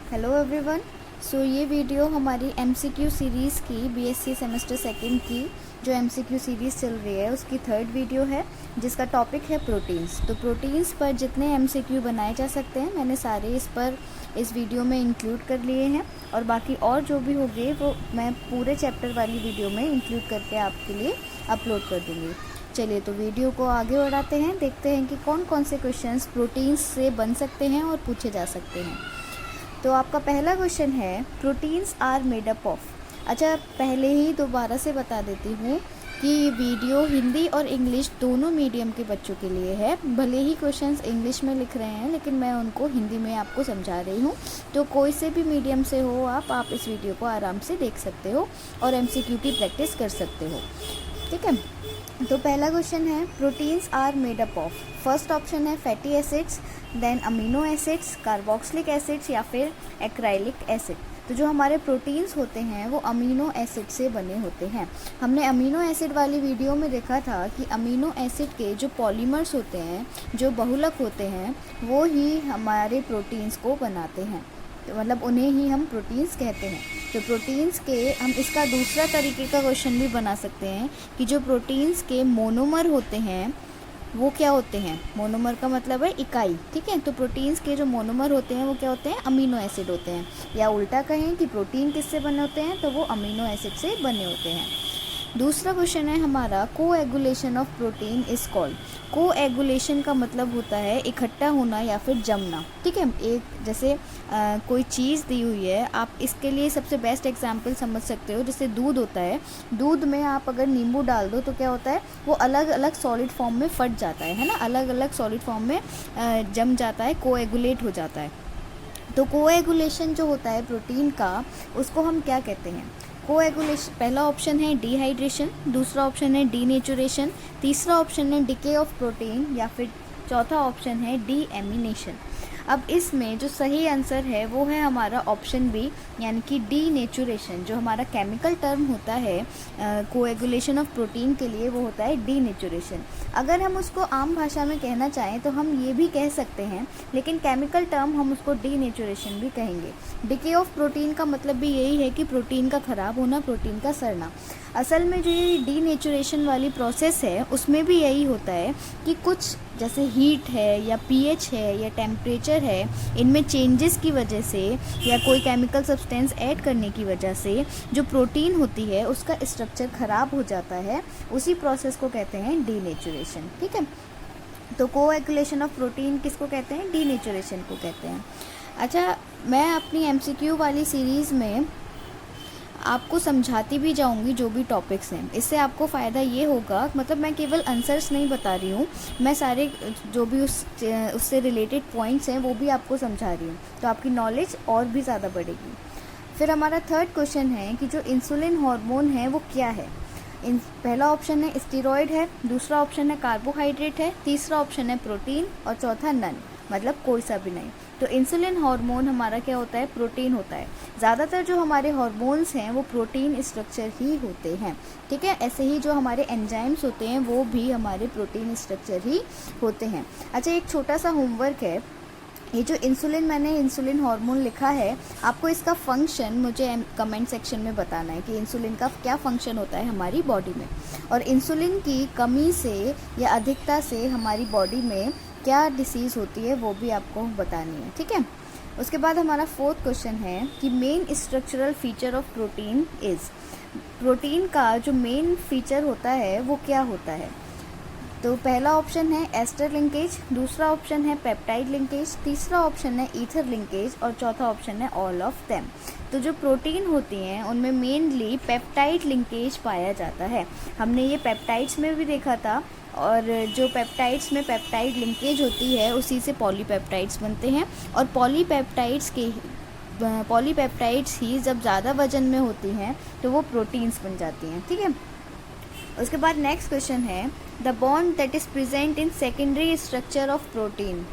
Hello everyone. सो ये video हमारी MCQ series की बीएससी सेमेस्टर सेकंड की जो एमसीक्यू सीरीज़ चल रही है उसकी थर्ड वीडियो है, जिसका टॉपिक है प्रोटीन्स। तो प्रोटीन्स पर जितने एमसीक्यू बनाए जा सकते हैं मैंने सारे इस वीडियो में इंक्लूड कर लिए हैं, और बाकी और जो भी होंगे वो मैं पूरे चैप्टर वाली वीडियो में इंक्लूड करके आपके लिए अपलोड कर दूँगी। चलिए तो वीडियो को आगे बढ़ाते हैं, देखते हैं कि कौन कौन से क्वेश्चंस प्रोटीन्स से बन सकते हैं और पूछे जा सकते हैं। तो आपका पहला क्वेश्चन है proteins are made up of. अच्छा, पहले ही दोबारा से बता देती हूँ कि ये वीडियो हिंदी और इंग्लिश दोनों मीडियम के बच्चों के लिए है। भले ही क्वेश्चंस इंग्लिश में लिख रहे हैं लेकिन मैं उनको हिंदी में आपको समझा रही हूँ। तो कोई से भी मीडियम से हो आप इस वीडियो को आराम से देख सकते हो और एमसीक्यू की प्रैक्टिस कर सकते हो। ठीक है, तो पहला क्वेश्चन है proteins are made up of. First option है fatty acids, then amino acids, carboxylic acids या फिर एक्राइलिक एसिड। तो जो हमारे प्रोटीन्स होते हैं वो अमीनो एसिड से बने होते हैं। हमने अमीनो एसिड वाली वीडियो में देखा था कि अमीनो एसिड के जो पॉलीमर्स होते हैं, जो बहुलक होते हैं, वो ही हमारे प्रोटीन्स को बनाते हैं। तो मतलब उन्हें ही हम प्रोटीन्स कहते हैं। तो प्रोटीन्स के हम इसका दूसरा तरीके का क्वेश्चन भी बना सकते हैं कि जो प्रोटीन्स के मोनोमर होते हैं वो क्या होते हैं। मोनोमर का मतलब है इकाई। ठीक है, तो प्रोटीन्स के जो मोनोमर होते हैं वो क्या होते हैं, अमीनो एसिड होते हैं। या उल्टा कहें कि प्रोटीन किससे बने होते हैं तो वो अमीनो एसिड से बने होते हैं। दूसरा क्वेश्चन है हमारा coagulation of protein is called. Coagulation का मतलब होता है इकट्ठा होना या फिर जमना। ठीक है, एक जैसे कोई चीज़ दी हुई है, आप इसके लिए सबसे बेस्ट एग्जांपल समझ सकते हो। जैसे दूध होता है, दूध में आप अगर नींबू डाल दो तो क्या होता है, वो अलग अलग सॉलिड फॉर्म में फट जाता है ना, अलग अलग सॉलिड फॉर्म में जम जाता है, कोएगुलेट हो जाता है। तो कोएगुलेशन जो होता है प्रोटीन का, उसको हम क्या कहते हैं। कोएगुलेशन, पहला ऑप्शन है डिहाइड्रेशन, दूसरा ऑप्शन है डीनेचुरेशन, तीसरा ऑप्शन है डिके ऑफ प्रोटीन या फिर चौथा ऑप्शन है डीएमिनेशन। अब इसमें जो सही आंसर है वो है हमारा ऑप्शन बी, यानी कि डीनेचुरेशन। जो हमारा केमिकल टर्म होता है कोएगुलेशन ऑफ प्रोटीन के लिए वो होता है डीनेचुरेशन। अगर हम उसको आम भाषा में कहना चाहें तो हम ये भी कह सकते हैं, लेकिन केमिकल टर्म हम उसको डीनेचुरेशन भी कहेंगे। डिके ऑफ प्रोटीन का मतलब भी यही है कि प्रोटीन का ख़राब होना, प्रोटीन का सड़ना। असल में जो ये डीनेचुरेशन वाली प्रोसेस है उसमें भी यही होता है कि कुछ जैसे हीट है या पीएच है या टेम्परेचर है, इनमें चेंजेस की वजह से या कोई केमिकल सब्सटेंस ऐड करने की वजह से जो प्रोटीन होती है उसका स्ट्रक्चर ख़राब हो जाता है। उसी प्रोसेस को कहते हैं डीनेचुरेशन। ठीक है, तो कोएगुलेशन ऑफ प्रोटीन किसको कहते हैं, डीनेचुरेशन को कहते हैं। अच्छा, मैं अपनी एमसीक्यू वाली सीरीज़ में आपको समझाती भी जाऊंगी जो भी टॉपिक्स हैं। इससे आपको फ़ायदा ये होगा, मतलब मैं केवल आंसर्स नहीं बता रही हूँ, मैं सारे जो भी उससे रिलेटेड पॉइंट्स हैं वो भी आपको समझा रही हूँ, तो आपकी नॉलेज और भी ज़्यादा बढ़ेगी। फिर हमारा थर्ड क्वेश्चन है कि जो इंसुलिन हार्मोन है वो क्या है। पहला ऑप्शन है स्टेरॉयड है, दूसरा ऑप्शन है कार्बोहाइड्रेट है, तीसरा ऑप्शन है प्रोटीन और चौथा नन, मतलब कोई सा भी नहीं। तो इंसुलिन हार्मोन हमारा क्या होता है, प्रोटीन होता है। ज़्यादातर जो हमारे हार्मोन्स हैं वो प्रोटीन स्ट्रक्चर ही होते हैं। ठीक है, ऐसे ही जो हमारे एंजाइम्स होते हैं वो भी हमारे प्रोटीन स्ट्रक्चर ही होते हैं। अच्छा, एक छोटा सा होमवर्क है, ये जो मैंने इंसुलिन हार्मोन लिखा है, आपको इसका फंक्शन मुझे कमेंट सेक्शन में बताना है कि इंसुलिन का क्या फंक्शन होता है हमारी बॉडी में, और इंसुलिन की कमी से या अधिकता से हमारी बॉडी में क्या डिसीज़ होती है वो भी आपको बतानी है। ठीक है, उसके बाद हमारा फोर्थ क्वेश्चन है कि main structural feature of protein is. Protein का जो मेन फीचर होता है वो क्या होता है। तो पहला ऑप्शन है एस्टर लिंकेज, दूसरा ऑप्शन है पेप्टाइड लिंकेज, तीसरा ऑप्शन है ईथर लिंकेज और चौथा ऑप्शन है ऑल ऑफ देम। तो जो प्रोटीन होती हैं उनमें मेनली पेप्टाइड लिंकेज पाया जाता है। हमने ये पेप्टाइड्स में भी देखा था, और जो पेप्टाइड्स में पेप्टाइड लिंकेज होती है उसी से पॉलीपेप्टाइड्स बनते हैं, और पॉलीपेप्टाइड्स ही जब ज़्यादा वजन में होती हैं तो वो प्रोटीन्स बन जाती हैं। ठीक है, उसके बाद नेक्स्ट क्वेश्चन है the bond that is present in secondary structure of protein.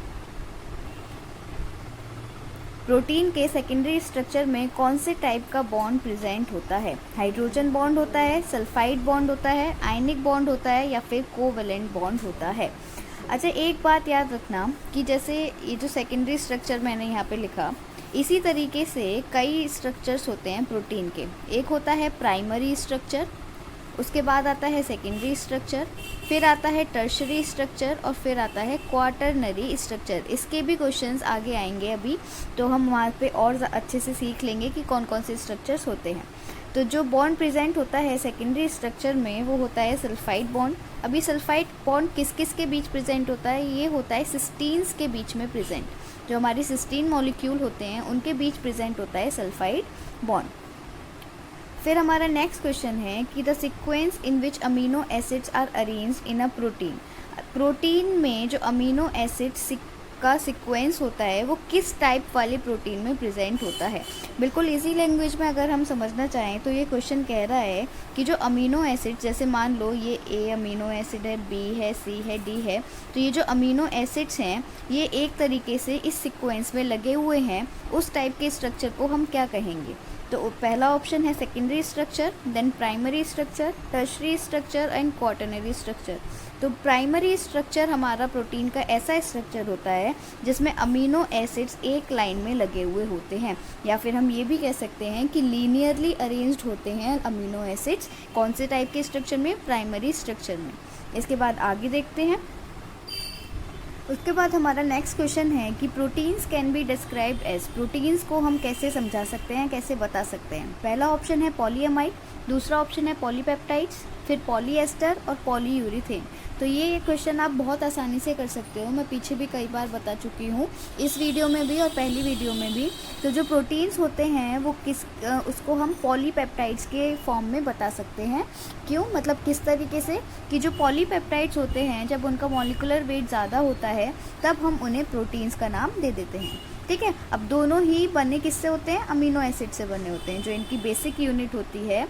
Protein के सेकेंडरी स्ट्रक्चर में कौन से टाइप का बॉन्ड प्रेजेंट होता है। हाइड्रोजन बॉन्ड होता है, सल्फाइड बॉन्ड होता है, आयनिक बॉन्ड होता है या फिर कोवेलेंट बॉन्ड होता है। अच्छा, एक बात याद रखना कि जैसे ये जो सेकेंडरी स्ट्रक्चर मैंने यहाँ पे लिखा, इसी तरीके से कई स्ट्रक्चर्स होते हैं प्रोटीन के। एक होता है प्राइमरी स्ट्रक्चर, उसके बाद आता है सेकेंडरी स्ट्रक्चर, फिर आता है टर्शरी स्ट्रक्चर और फिर आता है क्वाटरनरी स्ट्रक्चर। इसके भी क्वेश्चंस आगे आएंगे अभी, तो हम वहाँ पे और अच्छे से सीख लेंगे कि कौन कौन से स्ट्रक्चर्स होते हैं। तो जो बॉन्ड प्रेजेंट होता है सेकेंडरी स्ट्रक्चर में वो होता है सल्फाइड बॉन्ड। अभी सल्फाइड बॉन्ड किस किस के बीच प्रेजेंट होता है? ये होता है सिस्टीन्स के बीच में प्रेजेंट। जो हमारी सिस्टीन मॉलिक्यूल होते हैं उनके बीच प्रेजेंट होता है सल्फाइड बॉन्ड। फिर हमारा नेक्स्ट क्वेश्चन है कि the sequence in which amino acids are arranged in a protein. Protein में जो अमीनो एसिड्स का सीक्वेंस होता है वो किस टाइप वाले प्रोटीन में प्रेजेंट होता है। बिल्कुल इजी लैंग्वेज में अगर हम समझना चाहें तो ये क्वेश्चन कह रहा है कि जो अमीनो एसिड, जैसे मान लो ये ए अमीनो एसिड है, बी है, सी है, डी है, तो ये जो अमीनो एसिड्स हैं ये एक तरीके से इस सीक्वेंस में लगे हुए हैं, उस टाइप के स्ट्रक्चर को हम क्या कहेंगे? तो पहला ऑप्शन है secondary structure, then primary structure, tertiary structure and quaternary structure. तो प्राइमरी स्ट्रक्चर हमारा प्रोटीन का ऐसा स्ट्रक्चर होता है जिसमें अमीनो एसिड्स एक लाइन में लगे हुए होते हैं, या फिर हम ये भी कह सकते हैं कि लीनियरली अरेंज्ड होते हैं अमीनो एसिड्स। कौन से टाइप के स्ट्रक्चर में? प्राइमरी स्ट्रक्चर में। इसके बाद आगे देखते हैं। उसके बाद हमारा नेक्स्ट क्वेश्चन है कि proteins can be described as. Proteins को हम कैसे समझा सकते हैं, कैसे बता सकते हैं? पहला ऑप्शन है पॉलीएमाइड, दूसरा ऑप्शन है पॉलीपेप्टाइड्स, फिर पॉलीएस्टर और पॉलीयूरेथेन। तो ये क्वेश्चन आप बहुत आसानी से कर सकते हो, मैं पीछे भी कई बार बता चुकी हूँ, इस वीडियो में भी और पहली वीडियो में भी। तो जो प्रोटीन्स होते हैं वो उसको हम पॉलीपेप्टाइड्स के फॉर्म में बता सकते हैं। क्यों? मतलब किस तरीके से कि जो पॉलीपेप्टाइड्स होते हैं जब उनका मॉलिक्यूलर वेट ज़्यादा होता है तब हम उन्हें प्रोटीन्स का नाम दे देते हैं। ठीक है, अब दोनों ही बने किससे होते हैं? अमीनो एसिड से बने होते हैं। जो इनकी बेसिक यूनिट होती है,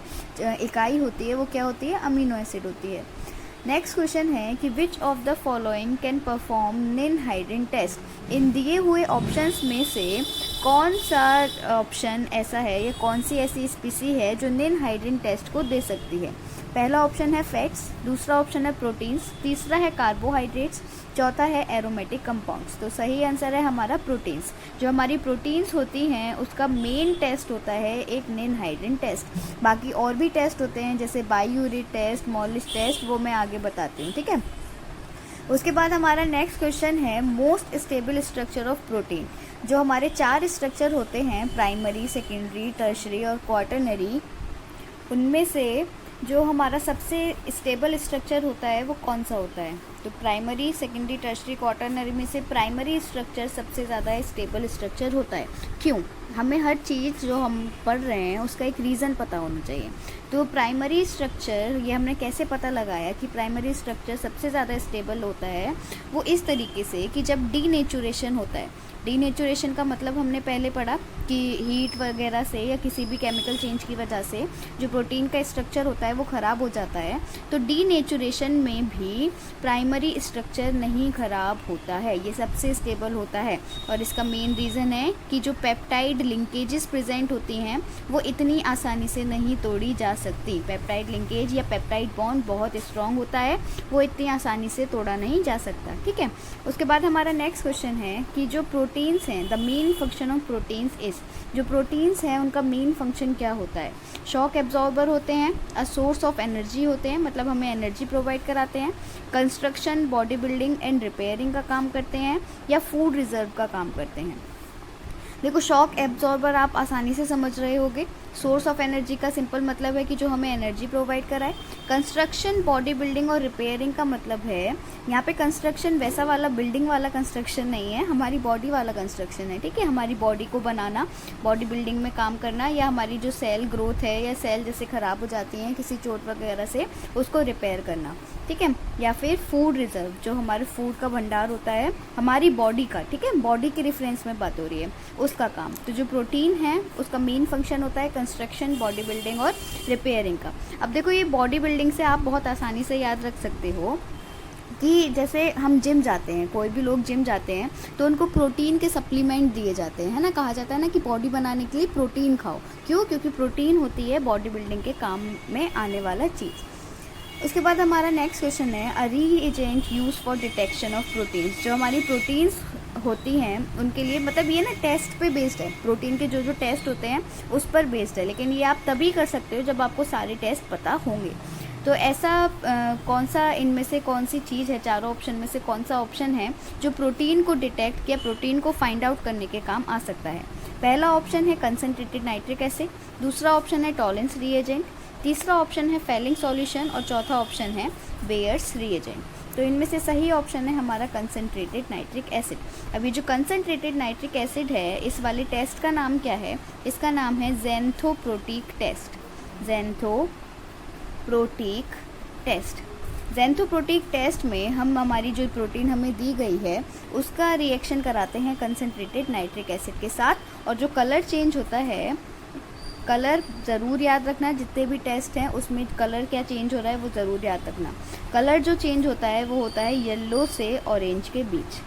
इकाई होती है, वो क्या होती है? अमीनो एसिड होती है। नेक्स्ट क्वेश्चन है कि which of the following can perform ninhydrin test. इन दिए हुए ऑप्शंस में से कौन सा ऑप्शन ऐसा है या कौन सी ऐसी स्पीसी है जो निन-हाइड्रिन टेस्ट को दे सकती है? पहला ऑप्शन है फैट्स, दूसरा ऑप्शन है प्रोटीन्स, तीसरा है कार्बोहाइड्रेट्स, चौथा है एरोमेटिक कंपाउंड्स। तो सही आंसर है हमारा प्रोटीन्स। जो हमारी प्रोटीन्स होती हैं उसका मेन टेस्ट होता है एक निन-हाइड्रिन टेस्ट। बाकी और भी टेस्ट होते हैं जैसे बाईयूरिक टेस्ट, मॉलिस टेस्ट, वो मैं आगे बताती हूँ। ठीक है, उसके बाद हमारा नेक्स्ट क्वेश्चन है most stable structure of protein. जो हमारे 4 स्ट्रक्चर होते हैं प्राइमरी, सेकेंडरी, टर्शरी और क्वाटरनरी, उनमें से जो हमारा सबसे स्टेबल स्ट्रक्चर होता है वो कौन सा होता है? तो प्राइमरी, सेकेंडरी, टर्शरी, क्वाटरनरी में से प्राइमरी स्ट्रक्चर सबसे ज़्यादा स्टेबल स्ट्रक्चर होता है। क्यों? हमें हर चीज़ जो हम पढ़ रहे हैं उसका एक रीज़न पता होना चाहिए। तो प्राइमरी स्ट्रक्चर, ये हमने कैसे पता लगाया कि प्राइमरी स्ट्रक्चर सबसे ज़्यादा स्टेबल होता है? वो इस तरीके से कि जब डीनेचुरेशन होता है। डीनेचुरेशन का मतलब हमने पहले पढ़ा कि हीट वगैरह से या किसी भी केमिकल चेंज की वजह से जो प्रोटीन का स्ट्रक्चर होता है वो ख़राब हो जाता है। तो डीनेचुरेशन में भी प्राइमरी स्ट्रक्चर नहीं ख़राब होता है, ये सबसे स्टेबल होता है। और इसका मेन रीज़न है कि जो पेप्टाइड लिंकेजेस प्रेजेंट होती हैं वो इतनी आसानी से नहीं तोड़ी जा सकती। पेप्टाइड लिंकेज या पेप्टाइड बॉन्ड बहुत स्ट्रॉन्ग होता है, वो इतनी आसानी से तोड़ा नहीं जा सकता। ठीक है, उसके बाद हमारा नेक्स्ट क्वेश्चन है कि जो प्रोटीन्स हैं, the main function of proteins is. जो प्रोटीन्स हैं उनका मेन फंक्शन क्या होता है? शॉक एब्जॉर्बर होते हैं, अ सोर्स ऑफ एनर्जी होते हैं, मतलब हमें एनर्जी प्रोवाइड कराते हैं, construction, body building and repairing का काम करते हैं, या फूड रिजर्व का काम करते हैं। देखो, शॉक एब्जॉर्बर आप आसानी से समझ रहे होगे। सोर्स ऑफ एनर्जी का सिंपल मतलब है कि जो हमें एनर्जी प्रोवाइड कराए। कंस्ट्रक्शन, बॉडी बिल्डिंग और रिपेयरिंग का मतलब है, यहाँ पे कंस्ट्रक्शन वैसा वाला बिल्डिंग वाला कंस्ट्रक्शन नहीं है, हमारी बॉडी वाला कंस्ट्रक्शन है। ठीक है, हमारी बॉडी को बनाना, बॉडी बिल्डिंग में काम करना, या हमारी जो सेल ग्रोथ है या सेल जैसे ख़राब हो जाती हैं किसी चोट वगैरह से, उसको रिपेयर करना। ठीक है, या फिर फूड रिजर्व, जो हमारे फूड का भंडार होता है हमारी बॉडी का। ठीक है, बॉडी के रेफरेंस में बात हो रही है, उसका काम। तो जो प्रोटीन है उसका मेन फंक्शन होता है कंस्ट्रक्शन, बॉडी बिल्डिंग और रिपेयरिंग का। अब देखो, ये बॉडी बिल्डिंग से आप बहुत आसानी से याद रख सकते हो कि जैसे हम जिम जाते हैं, कोई भी लोग जिम जाते हैं तो उनको प्रोटीन के सप्लीमेंट दिए जाते हैं, है ना। कहा जाता है ना कि बॉडी बनाने के लिए प्रोटीन खाओ। क्यों? क्योंकि प्रोटीन होती है बॉडी बिल्डिंग के काम में आने वाला चीज़। उसके बाद हमारा नेक्स्ट क्वेश्चन है a reagent used for detection of proteins. जो हमारी प्रोटीन्स होती हैं उनके लिए, मतलब ये ना टेस्ट पे बेस्ड है, प्रोटीन के जो जो टेस्ट होते हैं उस पर बेस्ड है, लेकिन ये आप तभी कर सकते हो जब आपको सारे टेस्ट पता होंगे। तो ऐसा कौन सा इनमें से कौन सी चीज़ है, चारों ऑप्शन में से कौन सा ऑप्शन है जो प्रोटीन को डिटेक्ट या प्रोटीन को फाइंड आउट करने के काम आ सकता है? पहला ऑप्शन है कंसनट्रेटेड नाइट्रिक एसिड, दूसरा ऑप्शन है टॉलेंस रिएजेंट, तीसरा ऑप्शन है फेलिंग सॉल्यूशन और चौथा ऑप्शन है बेयर्स रिएजेंट। तो इनमें से सही ऑप्शन है हमारा कंसनट्रेटेड नाइट्रिक एसिड। अभी जो कंसनट्रेटेड नाइट्रिक एसिड है, इस वाले टेस्ट का नाम क्या है? इसका नाम है ज़ैंथोप्रोटिक टेस्ट। ज़ैंथोप्रोटिक टेस्ट। ज़ैंथोप्रोटिक टेस्ट में हम हमारी जो प्रोटीन हमें दी गई है उसका रिएक्शन कराते हैं कंसनट्रेटेड नाइट्रिक एसिड के साथ, और जो कलर चेंज होता है, कलर ज़रूर याद रखना, जितने भी टेस्ट हैं उसमें कलर क्या चेंज हो रहा है वो ज़रूर याद रखना। कलर जो चेंज होता है वो होता है येलो से ऑरेंज के बीच,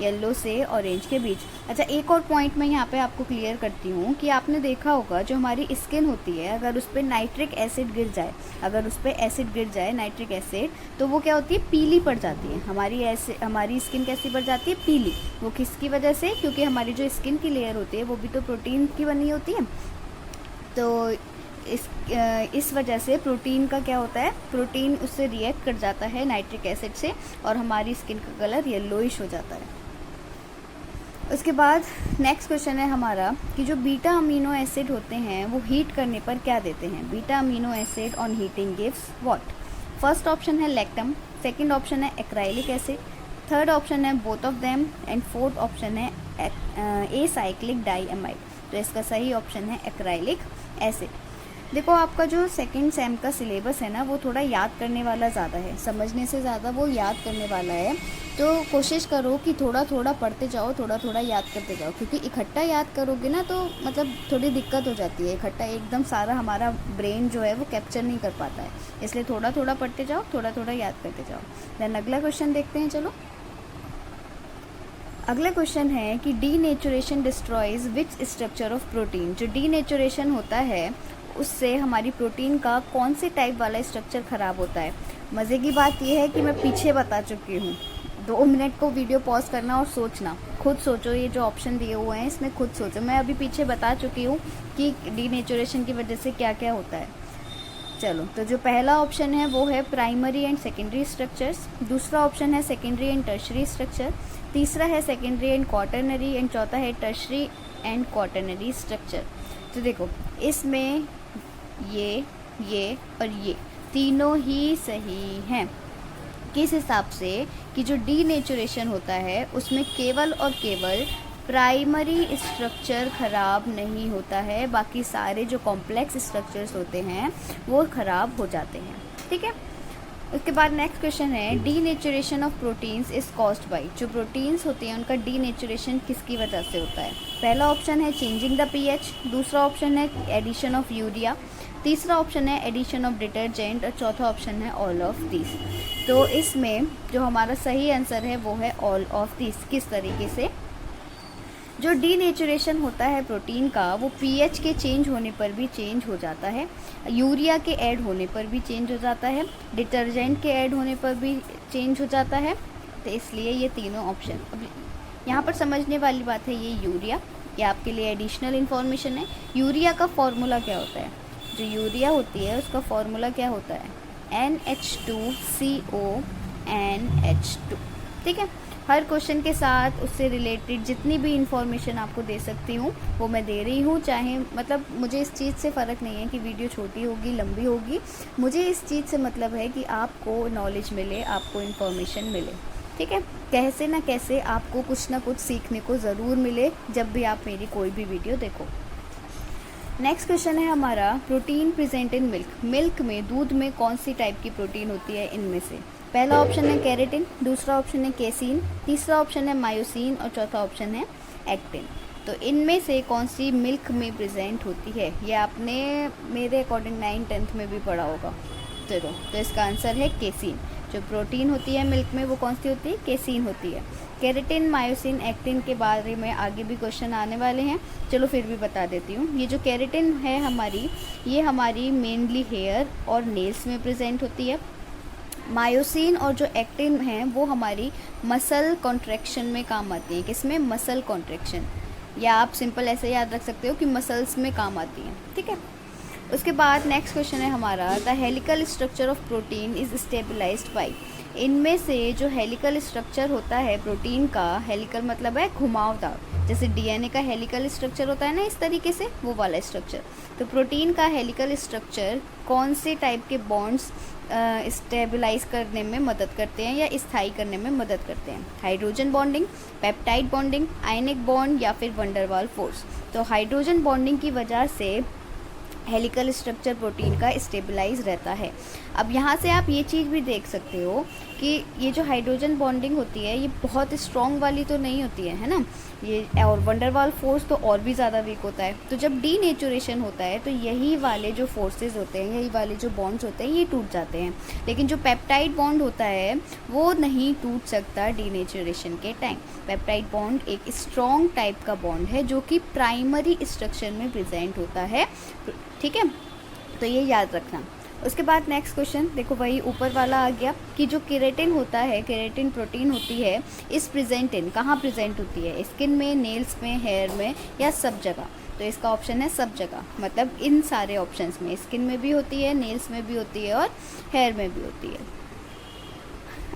येलो से ऑरेंज के बीच। अच्छा, एक और पॉइंट मैं यहाँ पे आपको क्लियर करती हूँ कि आपने देखा होगा जो हमारी स्किन होती है, अगर उस पर नाइट्रिक एसिड गिर जाए, अगर उस पर एसिड गिर जाए नाइट्रिक एसिड, तो वो क्या होती है? पीली पड़ जाती है। हमारी स्किन कैसी पड़ जाती है? पीली। वो किसकी वजह से? क्योंकि हमारी जो स्किन की लेयर होती है वो भी तो प्रोटीन की बनी होती है। तो इस वजह से प्रोटीन का क्या होता है? प्रोटीन उससे रिएक्ट कर जाता है नाइट्रिक एसिड से, और हमारी स्किन का कलर येलोइश हो जाता है। उसके बाद नेक्स्ट क्वेश्चन है हमारा कि जो बीटा अमीनो एसिड होते हैं वो हीट करने पर क्या देते हैं? Beta amino acid on heating gives what? First option है लैक्टम, सेकंड ऑप्शन है एक्राइलिक एसिड, थर्ड ऑप्शन है both of them, and fourth option है एसाइक्लिक डाईएमाइड। तो इसका सही ऑप्शन है एक्राइलिक एसिड। देखो, आपका जो सेकंड सेम का सिलेबस है ना वो थोड़ा याद करने वाला ज़्यादा है, समझने से ज़्यादा वो याद करने वाला है। तो कोशिश करो कि थोड़ा थोड़ा पढ़ते जाओ, थोड़ा थोड़ा याद करते जाओ, क्योंकि इकट्ठा याद करोगे ना तो मतलब थोड़ी दिक्कत हो जाती है। इकट्ठा एकदम सारा हमारा ब्रेन जो है वो कैप्चर नहीं कर पाता है, इसलिए थोड़ा थोड़ा पढ़ते जाओ, थोड़ा थोड़ा याद करते जाओ। देन अगला क्वेश्चन देखते हैं। चलो, अगला क्वेश्चन है कि denaturation destroys which structure of protein? जो डीनेचुरेशन होता है उससे हमारी प्रोटीन का कौन से टाइप वाला स्ट्रक्चर ख़राब होता है? मज़े की बात यह है कि मैं पीछे बता चुकी हूँ। 2 मिनट को वीडियो पॉज करना और सोचना, खुद सोचो, ये जो ऑप्शन दिए हुए हैं इसमें खुद सोचो। मैं अभी पीछे बता चुकी हूँ कि डीनेचुरेशन की वजह से क्या क्या होता है। चलो, तो जो पहला ऑप्शन है वो है प्राइमरी एंड सेकेंडरी स्ट्रक्चर्स, दूसरा ऑप्शन है सेकेंडरी एंड टर्शरी स्ट्रक्चर, तीसरा है सेकेंडरी एंड क्वाटरनरी, एंड चौथा है टर्शरी एंड क्वाटरनरी स्ट्रक्चर। तो देखो, इसमें ये और ये तीनों ही सही हैं। किस हिसाब से? कि जो डीनेचुरेशन होता है उसमें केवल और केवल प्राइमरी स्ट्रक्चर ख़राब नहीं होता है, बाकी सारे जो कॉम्प्लेक्स स्ट्रक्चर्स होते हैं वो ख़राब हो जाते हैं। ठीक है, उसके बाद नेक्स्ट क्वेश्चन है denaturation of proteins is caused by. जो प्रोटीन्स होती हैं उनका डीनेचुरेशन किसकी वजह से होता है? पहला ऑप्शन है चेंजिंग द पीएच, दूसरा ऑप्शन है एडिशन ऑफ यूरिया, तीसरा ऑप्शन है एडिशन ऑफ डिटर्जेंट, और चौथा ऑप्शन है ऑल ऑफ दिस। तो इसमें जो हमारा सही आंसर है वो है ऑल ऑफ दिस। किस तरीके से? जो डीनेचुरेशन होता है प्रोटीन का वो पीएच के चेंज होने पर भी चेंज हो जाता है, यूरिया के ऐड होने पर भी चेंज हो जाता है, डिटर्जेंट के ऐड होने पर भी चेंज हो जाता है। तो इसलिए ये तीनों ऑप्शन। अब यहाँ पर समझने वाली बात है, ये यूरिया, ये आपके लिए एडिशनल इन्फॉर्मेशन है। यूरिया का फॉर्मूला क्या होता है? जो यूरिया होती है उसका फॉर्मूला क्या होता है? NH2CO NH2। ठीक है, हर क्वेश्चन के साथ उससे रिलेटेड जितनी भी इंफॉर्मेशन आपको दे सकती हूँ वो मैं दे रही हूँ। चाहे मतलब मुझे इस चीज़ से फ़र्क नहीं है कि वीडियो छोटी होगी लंबी होगी, मुझे इस चीज़ से मतलब है कि आपको नॉलेज मिले, आपको इन्फॉर्मेशन मिले। ठीक है, कैसे ना कैसे आपको कुछ ना कुछ सीखने को ज़रूर मिले जब भी आप मेरी कोई भी वीडियो देखो। नेक्स्ट क्वेश्चन है हमारा protein present in milk. Milk में, दूध में कौन सी टाइप की प्रोटीन होती है इनमें से? पहला ऑप्शन है कैरेटिन, दूसरा ऑप्शन है केसीन, तीसरा ऑप्शन है मायोसिन और चौथा ऑप्शन है एक्टिन। तो इनमें से कौन सी मिल्क में प्रेजेंट होती है? ये आपने मेरे अकॉर्डिंग 9th-10th में भी पढ़ा होगा। चलो, तो इसका आंसर है केसीन। जो प्रोटीन होती है मिल्क में वो कौन सी होती है? केसीन होती है। केरेटिन, मायोसिन, एक्टिन के बारे में आगे भी क्वेश्चन आने वाले हैं, चलो फिर भी बता देती हूँ। ये जो केरेटिन है हमारी, ये हमारी मेनली हेयर और नेल्स में प्रेजेंट होती है। मायोसिन और जो एक्टिन हैं वो हमारी मसल कॉन्ट्रैक्शन में काम आती हैं। किसमें? मसल कॉन्ट्रैक्शन, या आप सिंपल ऐसे याद रख सकते हो कि मसल्स में काम आती हैं, ठीक है। उसके बाद नेक्स्ट क्वेश्चन है हमारा, the helical structure of protein is stabilised by. इनमें से जो हेलिकल स्ट्रक्चर होता है प्रोटीन का, हेलिकल मतलब है घुमावदार, जैसे डीएनए का हेलिकल स्ट्रक्चर होता है ना इस तरीके से, वो वाला स्ट्रक्चर। तो प्रोटीन का हेलिकल स्ट्रक्चर कौन से टाइप के बॉन्ड्स स्टेबलाइज करने में मदद करते हैं या स्थायी करने में मदद करते हैं? Hydrogen bonding, peptide bonding, ionic bond या फिर वंडरवाल फोर्स। तो हाइड्रोजन बॉन्डिंग की वजह से हेलिकल स्ट्रक्चर प्रोटीन का स्टेबलाइज रहता है। अब यहाँ से आप ये चीज़ भी देख सकते हो कि ये जो हाइड्रोजन बॉन्डिंग होती है ये बहुत स्ट्रॉन्ग वाली तो नहीं होती है ना ये, और वंडरवाल फोर्स तो और भी ज़्यादा वीक होता है। तो जब डीनेचुरेशन होता है तो यही वाले जो फोर्सेस होते हैं, यही वाले जो बॉन्ड्स होते हैं ये टूट जाते हैं। लेकिन जो पेप्टाइड बॉन्ड होता है वो नहीं टूट सकता डीनेचुरेशन के टाइम। पेप्टाइड बॉन्ड एक स्ट्रॉन्ग टाइप का बॉन्ड है जो कि प्राइमरी स्ट्रक्चर में प्रेजेंट होता है, ठीक है, तो ये याद रखना। उसके बाद नेक्स्ट क्वेश्चन देखो, वही ऊपर वाला आ गया कि जो केराटिन होता है, केराटिन प्रोटीन होती है, इस प्रेजेंट इन, कहाँ प्रेजेंट होती है? स्किन में, नेल्स में, हेयर में या सब जगह? तो इसका ऑप्शन है सब जगह, मतलब इन सारे ऑप्शंस में, स्किन में भी होती है, नेल्स में भी होती है और हेयर में भी होती है।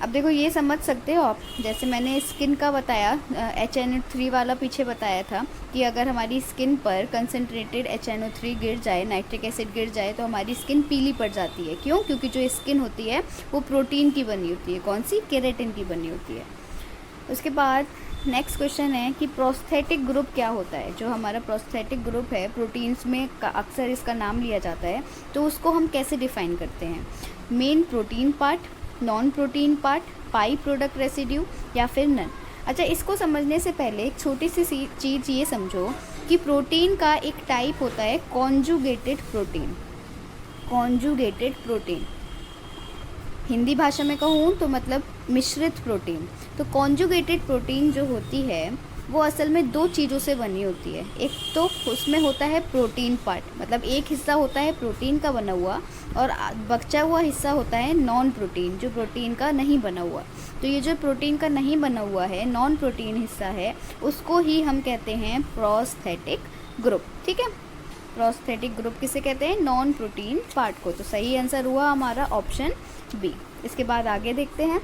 अब देखो ये समझ सकते हो आप, जैसे मैंने स्किन का बताया, HNO3 वाला पीछे बताया था कि अगर हमारी स्किन पर कंसनट्रेटेड HNO3 गिर जाए, नाइट्रिक एसिड गिर जाए, तो हमारी स्किन पीली पड़ जाती है। क्यों? क्योंकि जो स्किन होती है वो प्रोटीन की बनी होती है। कौन सी? केराटिन की बनी होती है। उसके बाद नेक्स्ट क्वेश्चन है कि प्रोस्थेटिक ग्रुप क्या होता है? जो हमारा प्रोस्थेटिक ग्रुप है प्रोटीन्स में अक्सर इसका नाम लिया जाता है, तो उसको हम कैसे डिफाइन करते हैं? Main protein part, non protein part, by product residue या फिर नन। अच्छा, इसको समझने से पहले एक छोटी सी चीज़ ये समझो कि प्रोटीन का एक टाइप होता है conjugated protein. Conjugated protein, Hindi भाषा में कहूँ तो मतलब मिश्रित प्रोटीन। तो कॉन्जुगेटेड प्रोटीन जो होती है वो असल में दो चीज़ों से बनी होती है। एक तो उसमें होता है प्रोटीन पार्ट, मतलब एक हिस्सा होता है प्रोटीन का बना हुआ और बचा हुआ हिस्सा होता है नॉन प्रोटीन, जो प्रोटीन का नहीं बना हुआ। तो ये जो प्रोटीन का नहीं बना हुआ है, नॉन प्रोटीन हिस्सा है, उसको ही हम कहते हैं प्रोस्थेटिक ग्रुप, ठीक है। प्रोस्थेटिक ग्रुप किसे कहते हैं? नॉन प्रोटीन पार्ट को। तो सही आंसर हुआ हमारा ऑप्शन बी। इसके बाद आगे देखते हैं।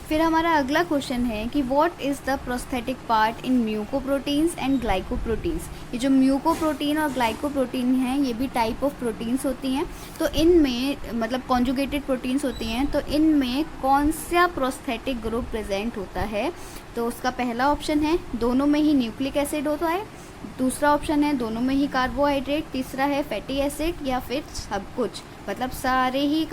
फिर हमारा अगला क्वेश्चन है कि what is the prosthetic part in mucoproteins and glycoproteins. ये जो म्यूकोप्रोटीन और ग्लाइकोप्रोटीन हैं ये भी टाइप ऑफ प्रोटीन्स होती हैं। तो इनमें मतलब कॉन्जुगेटेड प्रोटीन्स होती हैं, तो इनमें कौन सा प्रोस्थेटिक ग्रुप प्रेजेंट होता है? तो उसका पहला ऑप्शन है दोनों में ही न्यूक्लिक एसिड होता है, दूसरा ऑप्शन है दोनों में ही कार्बोहाइड्रेट, तीसरा है फैटी एसिड या फिर सब कुछ, मतलब सारे ही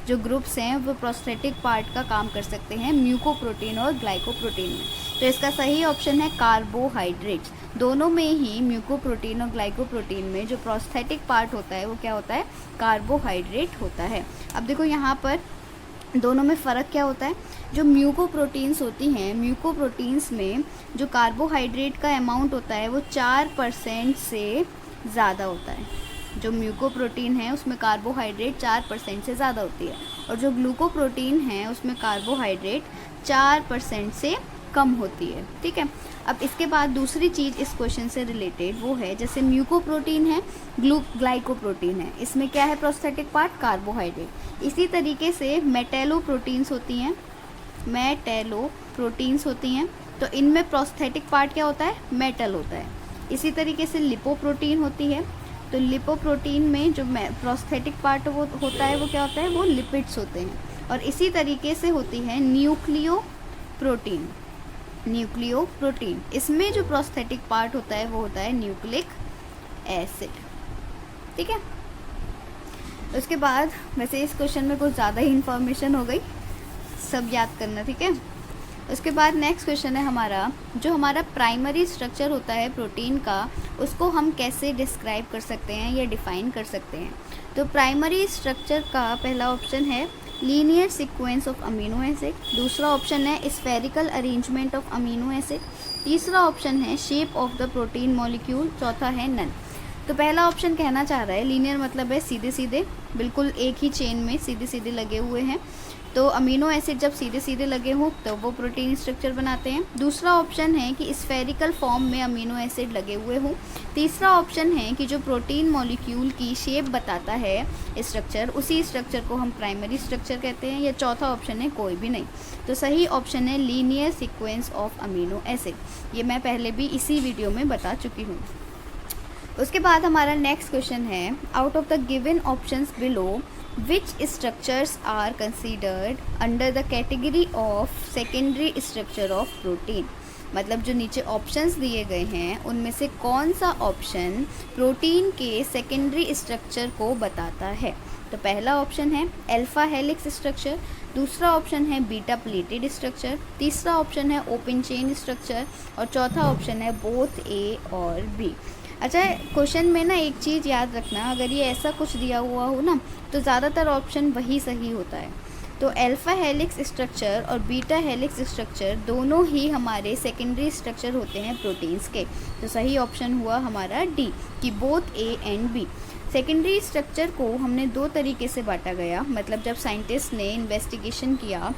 जो ग्रुप्स हैं वो प्रोस्थेटिक पार्ट का काम कर सकते हैं म्यूकोप्रोटीन और ग्लाइकोप्रोटीन में। तो इसका सही ऑप्शन है कार्बोहाइड्रेट्स। दोनों में ही म्यूकोप्रोटीन और ग्लाइकोप्रोटीन में जो प्रोस्थेटिक पार्ट होता है वो क्या होता है? कार्बोहाइड्रेट होता है। अब देखो यहाँ पर दोनों में फ़र्क क्या होता है? जो म्यूकोप्रोटीन्स होती हैं, म्यूकोप्रोटीन्स में जो कार्बोहाइड्रेट का अमाउंट होता है वो 4% से ज़्यादा होता है। जो म्यूकोप्रोटीन है उसमें कार्बोहाइड्रेट 4% से ज़्यादा होती है, और जो ग्लूकोप्रोटीन है उसमें कार्बोहाइड्रेट 4% से कम होती है, ठीक है। अब इसके बाद दूसरी चीज़ इस क्वेश्चन से रिलेटेड वो है, जैसे म्यूकोप्रोटीन है, ग्लाइकोप्रोटीन है, इसमें क्या है प्रोस्थेटिक पार्ट? कार्बोहाइड्रेट। इसी तरीके से मेटेलोप्रोटीन्स होती हैं, मेटेलोप्रोटीन्स होती हैं, तो इनमें प्रोस्थेटिक पार्ट क्या होता है? मेटल होता है। इसी तरीके से लिपोप्रोटीन होती है, तो लिपोप्रोटीन में जो प्रोस्थेटिक पार्ट वो होता है वो क्या होता है? वो लिपिड्स होते हैं। और इसी तरीके से होती है न्यूक्लियोप्रोटीन, न्यूक्लियोप्रोटीन, इसमें जो प्रोस्थेटिक पार्ट होता है वो होता है न्यूक्लिक एसिड, ठीक है। उसके बाद वैसे इस क्वेश्चन में कुछ ज़्यादा ही इन्फॉर्मेशन हो गई, सब याद करना, ठीक है। उसके बाद नेक्स्ट क्वेश्चन है हमारा, जो हमारा प्राइमरी स्ट्रक्चर होता है प्रोटीन का उसको हम कैसे डिस्क्राइब कर सकते हैं या डिफ़ाइन कर सकते हैं? तो प्राइमरी स्ट्रक्चर का पहला ऑप्शन है linear sequence of amino acid, दूसरा ऑप्शन है spherical arrangement of amino acid, तीसरा ऑप्शन है shape of the protein molecule, चौथा है नन। तो पहला ऑप्शन कहना चाह रहा है लीनियर मतलब है सीधे सीधे, बिल्कुल एक ही चेन में सीधे सीधे लगे हुए हैं। तो अमीनो एसिड जब सीधे सीधे लगे हों तो वो प्रोटीन स्ट्रक्चर बनाते हैं। दूसरा ऑप्शन है कि स्फेरिकल फॉर्म में अमीनो एसिड लगे हुए हों। तीसरा ऑप्शन है कि जो प्रोटीन मॉलिक्यूल की शेप बताता है स्ट्रक्चर, उसी स्ट्रक्चर को हम प्राइमरी स्ट्रक्चर कहते हैं। या चौथा ऑप्शन है कोई भी नहीं। तो सही ऑप्शन है linear sequence of amino acid. ये मैं पहले भी इसी वीडियो में बता चुकी हूँ। उसके बाद हमारा नेक्स्ट क्वेश्चन है, out of the given options below which structures are considered under the category of secondary structure of protein। मतलब जो नीचे ऑप्शंस दिए गए हैं उनमें से कौन सा ऑप्शन प्रोटीन के सेकेंडरी स्ट्रक्चर को बताता है। तो पहला ऑप्शन है अल्फा हेलिक्स स्ट्रक्चर, दूसरा ऑप्शन है बीटा प्लेटेड स्ट्रक्चर, तीसरा ऑप्शन है ओपन चेन स्ट्रक्चर और चौथा ऑप्शन है बोथ ए और बी। अच्छा, क्वेश्चन में ना एक चीज़ याद रखना, अगर ये ऐसा कुछ दिया हुआ हो ना तो ज़्यादातर ऑप्शन वही सही होता है। तो अल्फा हेलिक्स स्ट्रक्चर और बीटा हेलिक्स स्ट्रक्चर दोनों ही हमारे सेकेंडरी स्ट्रक्चर होते हैं प्रोटीन्स के। तो सही ऑप्शन हुआ हमारा डी कि both A and B. Secondary structure को हमने दो तरीके से बांटा गया, मतलब जब साइंटिस्ट ने इन्वेस्टिगेशन किया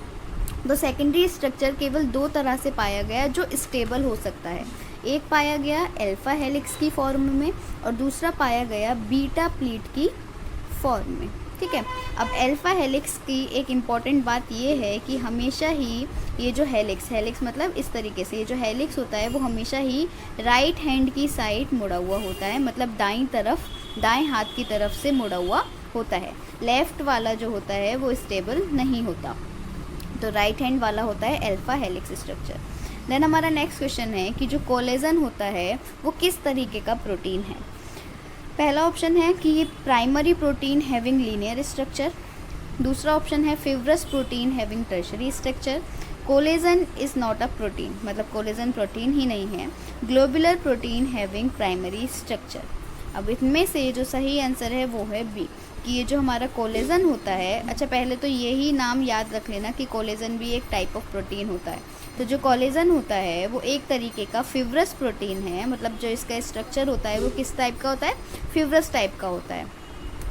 तो सेकेंडरी स्ट्रक्चर केवल दो तरह से पाया गया जो स्टेबल हो सकता है। एक पाया गया अल्फा हेलिक्स की फॉर्म में और दूसरा पाया गया बीटा प्लीट की फॉर्म में। ठीक है, अब अल्फा हेलिक्स की एक इम्पॉर्टेंट बात ये है कि हमेशा ही ये जो हेलिक्स मतलब इस तरीके से, ये जो हेलिक्स होता है वो हमेशा ही राइट हैंड की साइड मुड़ा हुआ होता है, मतलब दाईं तरफ, दाएं हाथ की तरफ से मुड़ा हुआ होता है। लेफ़्ट वाला जो होता है वो स्टेबल नहीं होता, तो राइट हैंड वाला होता है अल्फा हेलिक्स स्ट्रक्चर। देन हमारा नेक्स्ट क्वेश्चन है कि जो कोलेजन होता है वो किस तरीके का प्रोटीन है। पहला ऑप्शन है कि ये primary protein having linear structure, दूसरा ऑप्शन है fibrous protein having tertiary structure, collagen is not a protein, मतलब कोलेजन प्रोटीन ही नहीं है, globular protein having primary structure. अब इनमें से जो सही आंसर है वो है बी कि ये जो हमारा कोलेजन होता है, अच्छा पहले तो यही नाम याद रख लेना कि कोलेजन भी एक टाइप ऑफ प्रोटीन होता है। तो जो कोलेजन होता है वो एक तरीके का फिब्रस प्रोटीन है, मतलब जो इसका स्ट्रक्चर होता है वो किस टाइप का होता है, फिब्रस टाइप का होता है,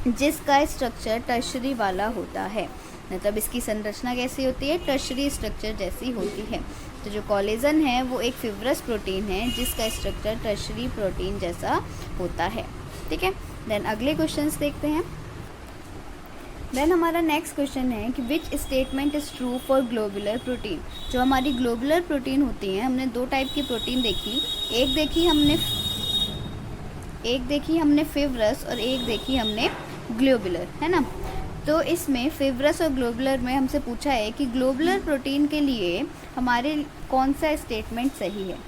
जिसका स्ट्रक्चर टर्शरी वाला होता है। मतलब इसकी संरचना कैसी होती है, टर्शरी स्ट्रक्चर जैसी होती है। तो जो कोलेजन है वो एक फिब्रस प्रोटीन है जिसका स्ट्रक्चर टर्शरी प्रोटीन जैसा होता है। ठीक है, देन अगले क्वेश्चंस देखते हैं। देन हमारा नेक्स्ट क्वेश्चन है कि which statement is true for globular protein. जो हमारी ग्लोबुलर प्रोटीन होती हैं, हमने दो टाइप की प्रोटीन देखी, एक देखी हमने फिब्रस और एक देखी हमने ग्लोबुलर, है ना। तो इसमें फिब्रस और ग्लोबुलर में हमसे पूछा है कि ग्लोबुलर प्रोटीन के लिए हमारे कौन सा स्टेटमेंट सही है।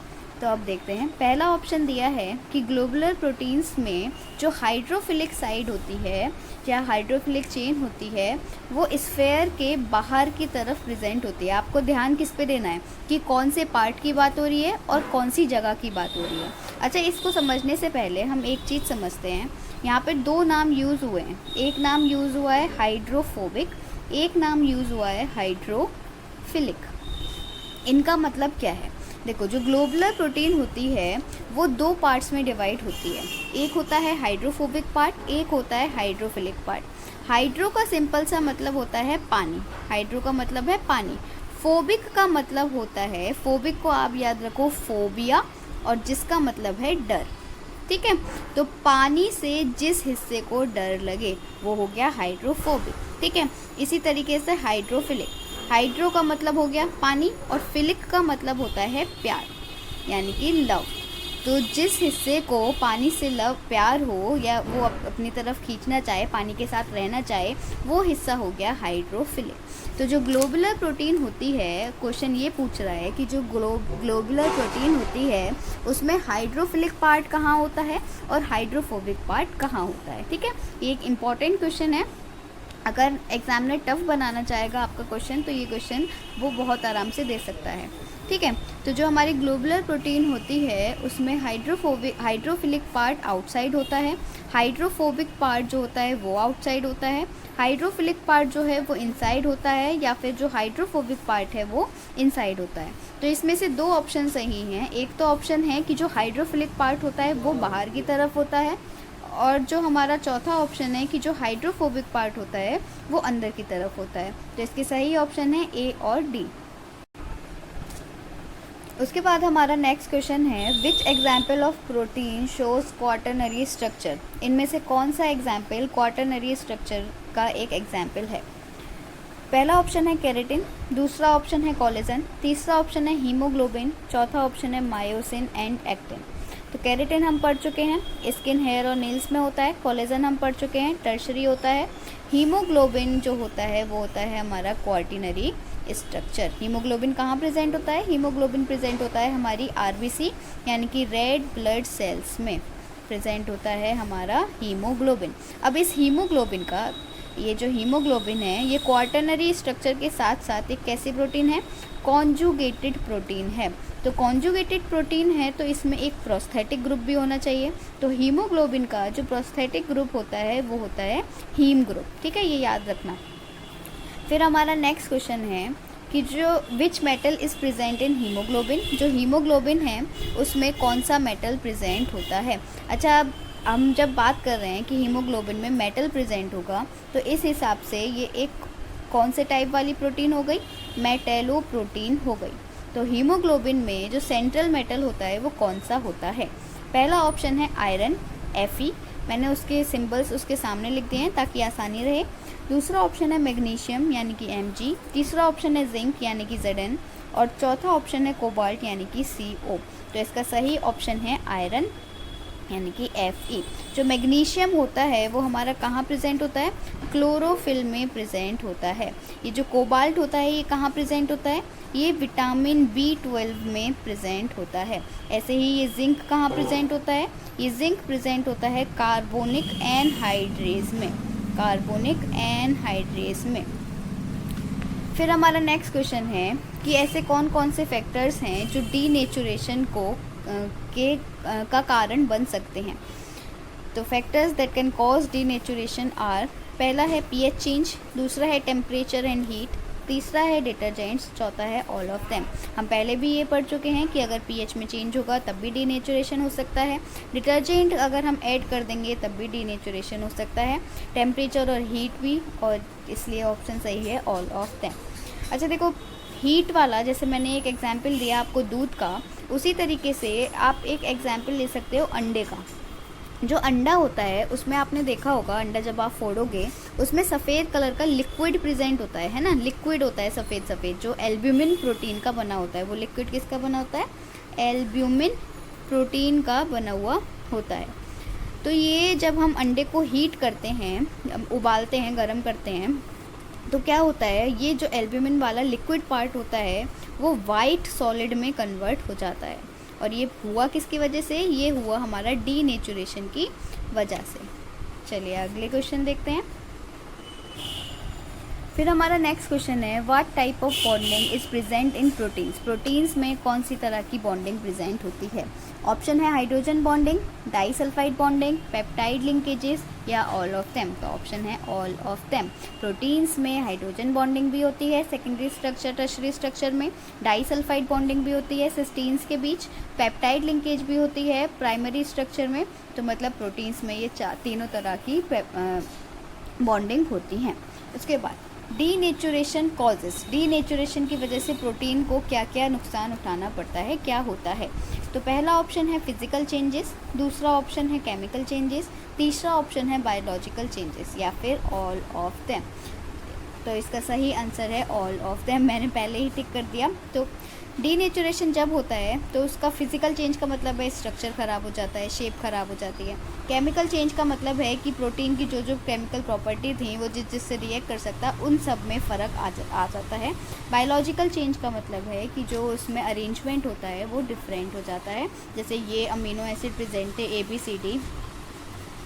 तो अब देखते हैं, पहला ऑप्शन दिया है कि ग्लोबुलर प्रोटीन्स में जो हाइड्रोफिलिक साइड होती है या हाइड्रोफिलिक चेन होती है वो स्फेयर के बाहर की तरफ प्रेजेंट होती है। आपको ध्यान किस पे देना है कि कौन से पार्ट की बात हो रही है और कौन सी जगह की बात हो रही है। अच्छा, इसको समझने से पहले हम एक चीज़ समझते हैं। यहाँ पे दो नाम यूज़ हुए हैं, एक नाम यूज़ हुआ है हाइड्रोफोबिक, एक नाम यूज़ हुआ है हाइड्रोफिलिक। इनका मतलब क्या है, देखो जो ग्लोबुलर प्रोटीन होती है वो दो पार्ट्स में डिवाइड होती है, एक होता है हाइड्रोफोबिक पार्ट, एक होता है हाइड्रोफिलिक पार्ट। हाइड्रो का सिंपल सा मतलब होता है पानी, हाइड्रो का मतलब है पानी। फोबिक का मतलब होता है, फोबिक को आप याद रखो फोबिया, और जिसका मतलब है डर। ठीक है, तो पानी से जिस हिस्से को डर लगे वो हो गया हाइड्रोफोबिक। ठीक है, इसी तरीके से हाइड्रोफिलिक, हाइड्रो का मतलब हो गया पानी और फिलिक का मतलब होता है प्यार, यानी कि लव। तो जिस हिस्से को पानी से लव प्यार हो या वो अपनी तरफ खींचना चाहे, पानी के साथ रहना चाहे, वो हिस्सा हो गया हाइड्रोफिलिक। तो जो ग्लोबुलर प्रोटीन होती है, क्वेश्चन ये पूछ रहा है कि जो ग्लोबुलर प्रोटीन होती है उसमें हाइड्रोफिलिक पार्ट कहाँ होता है और हाइड्रोफोबिक पार्ट कहाँ होता है। ठीक है, ये एक इम्पॉर्टेंट क्वेश्चन है। अगर एग्जामिनर टफ बनाना चाहेगा आपका क्वेश्चन तो ये क्वेश्चन वो बहुत आराम से दे सकता है। ठीक है, तो जो हमारी ग्लोबुलर प्रोटीन होती है उसमें हाइड्रोफिलिक पार्ट आउटसाइड होता है, हाइड्रोफोबिक पार्ट जो होता है वो आउटसाइड होता है, हाइड्रोफिलिक पार्ट जो है वो इनसाइड होता है, या फिर जो हाइड्रोफोबिक पार्ट है वो इनसाइड होता है। तो इसमें से दो ऑप्शन सही हैं। एक तो ऑप्शन है कि जो हाइड्रोफिलिक पार्ट होता है वो बाहर की तरफ होता है और जो हमारा चौथा ऑप्शन है कि जो हाइड्रोफोबिक पार्ट होता है वो अंदर की तरफ होता है। तो इसके सही ऑप्शन है ए और डी। उसके बाद हमारा नेक्स्ट क्वेश्चन है विच example of protein shows quaternary structure. इनमें से कौन सा एग्जाम्पल क्वाटरनरी स्ट्रक्चर का एक एग्जाम्पल है। पहला ऑप्शन है केराटिन, दूसरा ऑप्शन है कोलेजन, तीसरा ऑप्शन है हीमोग्लोबिन, चौथा ऑप्शन है मायोसिन एंड एक्टिन। तो केराटिन हम पढ़ चुके हैं, स्किन, हेयर और नेल्स में होता है। कोलेजन हम पढ़ चुके हैं, टर्शरी होता है। हीमोग्लोबिन जो होता है वो होता है हमारा क्वाटरनरी स्ट्रक्चर। हीमोग्लोबिन कहाँ प्रेजेंट होता है, हीमोग्लोबिन प्रेजेंट होता है हमारी आरबीसी यानी कि रेड ब्लड सेल्स में प्रेजेंट होता है हमारा हीमोग्लोबिन। अब इस हीमोग्लोबिन का, ये जो हीमोग्लोबिन है ये क्वाटरनरी स्ट्रक्चर के साथ साथ एक कैसी प्रोटीन है, कॉन्जुगेटेड प्रोटीन है। तो कॉन्जुगेटेड प्रोटीन है तो इसमें एक प्रोस्थेटिक ग्रुप भी होना चाहिए। तो हीमोग्लोबिन का जो प्रोस्थेटिक ग्रुप होता है वो होता है हीम ग्रुप। ठीक है, ये याद रखना। फिर हमारा नेक्स्ट क्वेश्चन है कि जो which metal is present in haemoglobin. जो हीमोग्लोबिन है उसमें कौन सा मेटल प्रेजेंट होता है। अच्छा, अब हम जब बात कर रहे हैं कि हीमोग्लोबिन में मेटल प्रेजेंट होगा तो इस हिसाब से ये एक कौन से टाइप वाली प्रोटीन हो गई, मेटेलो प्रोटीन हो गई। तो हीमोग्लोबिन में जो सेंट्रल मेटल होता है वो कौन सा होता है। पहला ऑप्शन है आयरन, Fe, मैंने उसके सिंबल्स उसके सामने लिख दिए हैं ताकि आसानी रहे। दूसरा ऑप्शन है मैग्नीशियम यानी कि Mg, तीसरा ऑप्शन है जिंक यानी कि Zn और चौथा ऑप्शन है कोबाल्ट यानी कि Co। तो इसका सही ऑप्शन है आयरन यानी कि Fe। जो मैग्नीशियम होता है वो हमारा कहाँ प्रेजेंट होता है, क्लोरोफिल में प्रेजेंट होता है। ये जो कोबाल्ट होता है ये कहाँ प्रेजेंट होता है, ये विटामिन B12 में प्रेजेंट होता है। ऐसे ही ये जिंक कहाँ प्रेजेंट होता है, ये जिंक प्रेजेंट होता है कार्बोनिक एनहाइड्रेज में, कार्बोनिक एनहाइड्रेज में। फिर हमारा नेक्स्ट क्वेश्चन है कि ऐसे कौन कौन से फैक्टर्स हैं जो डीनेचुरेशन का कारण बन सकते हैं। तो factors that can cause denaturation are, पहला है पीएच चेंज, दूसरा है टेम्परेचर एंड हीट, तीसरा है डिटर्जेंट्स, चौथा है ऑल ऑफ देम। हम पहले भी ये पढ़ चुके हैं कि अगर पीएच में चेंज होगा तब भी डीनेचुरेशन हो सकता है, डिटर्जेंट अगर हम ऐड कर देंगे तब भी डीनेचुरेशन हो सकता है, टेम्परेचर और हीट भी, और इसलिए ऑप्शन सही है ऑल ऑफ देम। अच्छा देखो, हीट वाला जैसे मैंने एक एग्जाम्पल दिया आपको दूध का, उसी तरीके से आप एक एग्जाम्पल ले सकते हो अंडे का। जो अंडा होता है उसमें आपने देखा होगा, अंडा जब आप फोड़ोगे उसमें सफ़ेद कलर का लिक्विड प्रेजेंट होता है ना, लिक्विड होता है सफ़ेद सफ़ेद, जो एल्ब्यूमिन प्रोटीन का बना होता है। वो लिक्विड किसका बना होता है, एल्ब्यूमिन प्रोटीन का बना हुआ होता है। तो ये जब हम अंडे को हीट करते हैं, उबालते हैं, गर्म करते हैं, तो क्या होता है, ये जो एल्ब्यूमिन वाला लिक्विड पार्ट होता है वो वाइट सॉलिड में कन्वर्ट हो जाता है। और ये हुआ किसकी वजह से, ये हुआ हमारा डीनेचुरेशन की वजह से। चलिए अगले क्वेश्चन देखते हैं। फिर हमारा नेक्स्ट क्वेश्चन है what type of bonding is present in proteins. Proteins में कौन सी तरह की बॉन्डिंग प्रेजेंट होती है। ऑप्शन है hydrogen bonding, disulphide bonding, peptide linkages या ऑल ऑफ देम। तो ऑप्शन है ऑल ऑफ देम। प्रोटीन्स में हाइड्रोजन बॉन्डिंग भी होती है सेकेंडरी स्ट्रक्चर, टर्शरी स्ट्रक्चर में, डाइसल्फाइड बॉन्डिंग भी होती है सिस्टीन्स के बीच, पेप्टाइड लिंकेज भी होती है प्राइमरी स्ट्रक्चर में। तो मतलब प्रोटीन्स में ये तीनों तरह की बॉन्डिंग होती हैं। उसके बाद डीनेचुरेशन कॉजेस, डीनेचुरेशन की वजह से प्रोटीन को क्या क्या नुकसान उठाना पड़ता है, क्या होता है। तो पहला ऑप्शन है फिजिकल चेंजेस, दूसरा ऑप्शन है केमिकल चेंजेस, तीसरा ऑप्शन है बायोलॉजिकल चेंजेस या फिर ऑल ऑफ देम। तो इसका सही आंसर है ऑल ऑफ देम, मैंने पहले ही टिक कर दिया। तो डीनेचुरेशन जब होता है तो उसका फिजिकल चेंज का मतलब है स्ट्रक्चर ख़राब हो जाता है, शेप ख़राब हो जाती है। केमिकल चेंज का मतलब है कि प्रोटीन की जो जो केमिकल प्रॉपर्टी थी वो जिससे रिएक्ट कर सकता है उन सब में फ़र्क आ जाता है। बायोलॉजिकल चेंज का मतलब है कि जो उसमें अरेंजमेंट होता है वो डिफरेंट हो जाता है। जैसे ये अमीनो एसिड प्रेजेंट थे ABCD,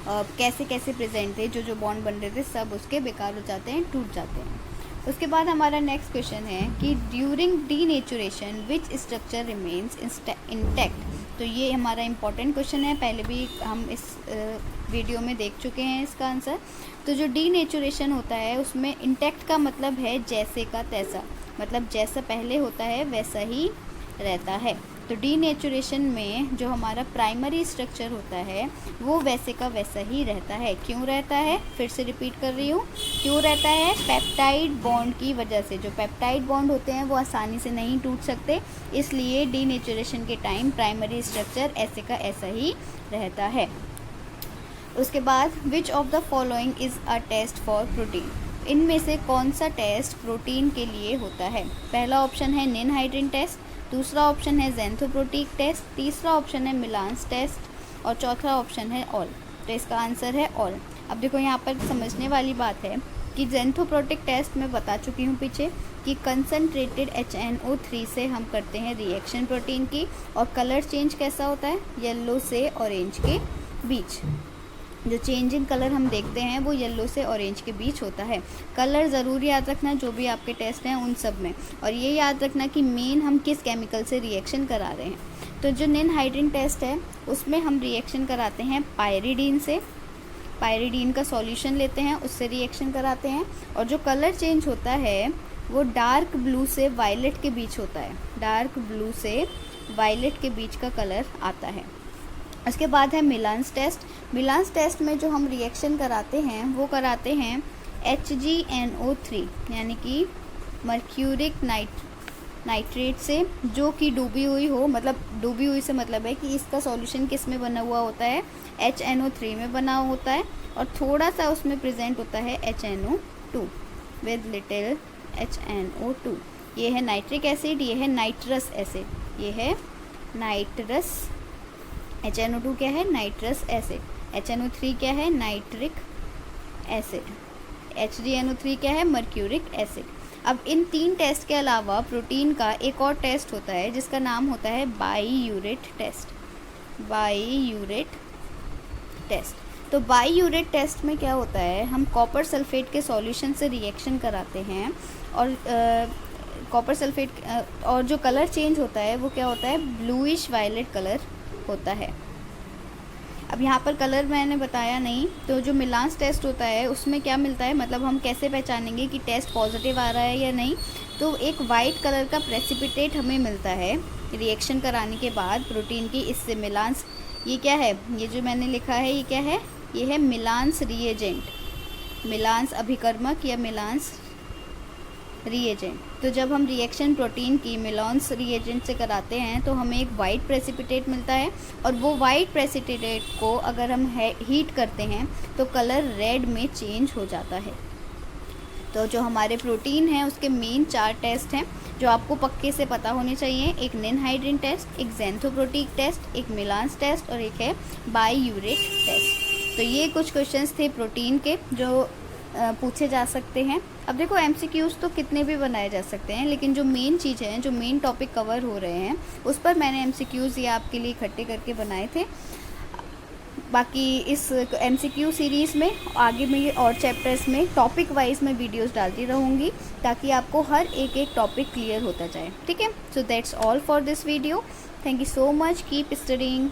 कैसे कैसे प्रेजेंट थे, जो जो बॉन्ड बन रहे थे सब उसके बेकार हो जाते हैं, टूट जाते हैं। उसके बाद हमारा नेक्स्ट क्वेश्चन है कि during denaturation which structure remains intact. तो ये हमारा इंपॉर्टेंट क्वेश्चन है, पहले भी हम इस वीडियो में देख चुके हैं इसका आंसर। तो जो डीनेचुरेशन होता है उसमें इंटैक्ट का मतलब है जैसे का तैसा, मतलब जैसा पहले होता है वैसा ही रहता है। तो डीनेचुरेशन में जो हमारा प्राइमरी स्ट्रक्चर होता है वो वैसे का वैसा ही रहता है। क्यों रहता है, फिर से रिपीट कर रही हूँ, क्यों रहता है? पेप्टाइड बॉन्ड की वजह से। जो पेप्टाइड बॉन्ड होते हैं वो आसानी से नहीं टूट सकते, इसलिए डीनेचुरेशन के टाइम प्राइमरी स्ट्रक्चर ऐसे का ऐसा ही रहता है। उसके बाद which of the following is a test for protein, इनमें से कौन सा टेस्ट प्रोटीन के लिए होता है? पहला ऑप्शन है निनहाइड्रिन टेस्ट, दूसरा ऑप्शन है ज़ैंथोप्रोटीक टेस्ट, तीसरा ऑप्शन है मिलान्स टेस्ट और चौथा ऑप्शन है ऑल। तो इसका आंसर है ऑल। अब देखो यहाँ पर समझने वाली बात है कि ज़ैंथोप्रोटीक टेस्ट मैं बता चुकी हूँ पीछे कि कंसनट्रेटेड HNO3 से हम करते हैं रिएक्शन प्रोटीन की, और कलर चेंज कैसा होता है? येलो से ऑरेंज के बीच। जो चेंज इन कलर हम देखते हैं वो येलो से ऑरेंज के बीच होता है। कलर ज़रूर याद रखना जो भी आपके टेस्ट हैं उन सब में, और ये याद रखना कि मेन हम किस केमिकल से रिएक्शन करा रहे हैं। तो जो निनहाइड्रिन टेस्ट है उसमें हम रिएक्शन कराते हैं पायरिडीन से, पायरिडीन का सॉल्यूशन लेते हैं, उससे रिएक्शन कराते हैं। और जो कलर चेंज होता है वो डार्क ब्लू से वायलेट के बीच होता है, डार्क ब्लू से वायलेट के बीच का कलर आता है। उसके बाद है मिलान्स टेस्ट। मिलान्स टेस्ट में जो हम रिएक्शन कराते हैं वो कराते हैं HgNO3 यानी कि मर्क्यूरिक नाइट्रेट से, जो कि डूबी हुई हो, मतलब डूबी हुई से मतलब है कि इसका सॉल्यूशन किस में बना हुआ होता है? HNO3 में बना होता है, और थोड़ा सा उसमें प्रेजेंट होता है HNO2 विद लिटिल HNO2। ये है नाइट्रिक एसिड, ये है नाइट्रस एसिड, ये है नाइट्रस। HNO2 क्या है? Nitrous acid. HNO3 क्या है? Nitric acid. HgNO3 क्या है? Mercuric acid. अब इन 3 टेस्ट के अलावा प्रोटीन का एक और टेस्ट होता है जिसका नाम होता है बाईयूरेट टेस्ट। बाईयूरेट टेस्ट। तो बाईयूरेट टेस्ट में क्या होता है? हम कॉपर सल्फेट के सॉल्यूशन से रिएक्शन कराते हैं, और कॉपर सल्फेट और जो कलर चेंज होता है वो क्या होता है? ब्लूइश वायलेट कलर होता है। अब यहाँ पर कलर मैंने बताया नहीं। तो जो मिलान्स टेस्ट होता है उसमें क्या मिलता है, मतलब हम कैसे पहचानेंगे कि टेस्ट पॉजिटिव आ रहा है या नहीं? तो एक वाइट कलर का प्रेसिपिटेट हमें मिलता है रिएक्शन कराने के बाद प्रोटीन की, इससे मिलान्स। ये क्या है? ये जो मैंने लिखा है ये क्या है? ये है मिलान्स रिएजेंट, मिलान्स अभिकर्मक या मिलान्स रिएजेंट। तो जब हम रिएक्शन प्रोटीन की मिलान्स रिएजेंट से कराते हैं तो हमें एक वाइट प्रेसिपिटेट मिलता है, और वो वाइट प्रेसिपिटेट को अगर हम हीट करते हैं तो कलर रेड में चेंज हो जाता है। तो जो हमारे प्रोटीन हैं उसके मेन 4 टेस्ट हैं जो आपको पक्के से पता होने चाहिए। एक निनहाइड्रिन टेस्ट, एक ज़ैंथोप्रोटीक टेस्ट, एक मिलान्स टेस्ट और एक है बाईयूरेट टेस्ट। तो ये कुछ क्वेश्चंस थे प्रोटीन के जो पूछे जा सकते हैं। अब देखो MCQs तो कितने भी बनाए जा सकते हैं, लेकिन जो मेन चीज़ है, जो मेन टॉपिक कवर हो रहे हैं उस पर मैंने MCQs ये आपके लिए इकट्ठे करके बनाए थे। बाकी इस MCQ सीरीज़ में आगे मैं और चैप्टर्स में टॉपिक वाइज मैं वीडियोस डालती रहूँगी ताकि आपको हर एक टॉपिक क्लियर होता जाए। ठीक है, so that's all for this video. Thank you so much, keep studying.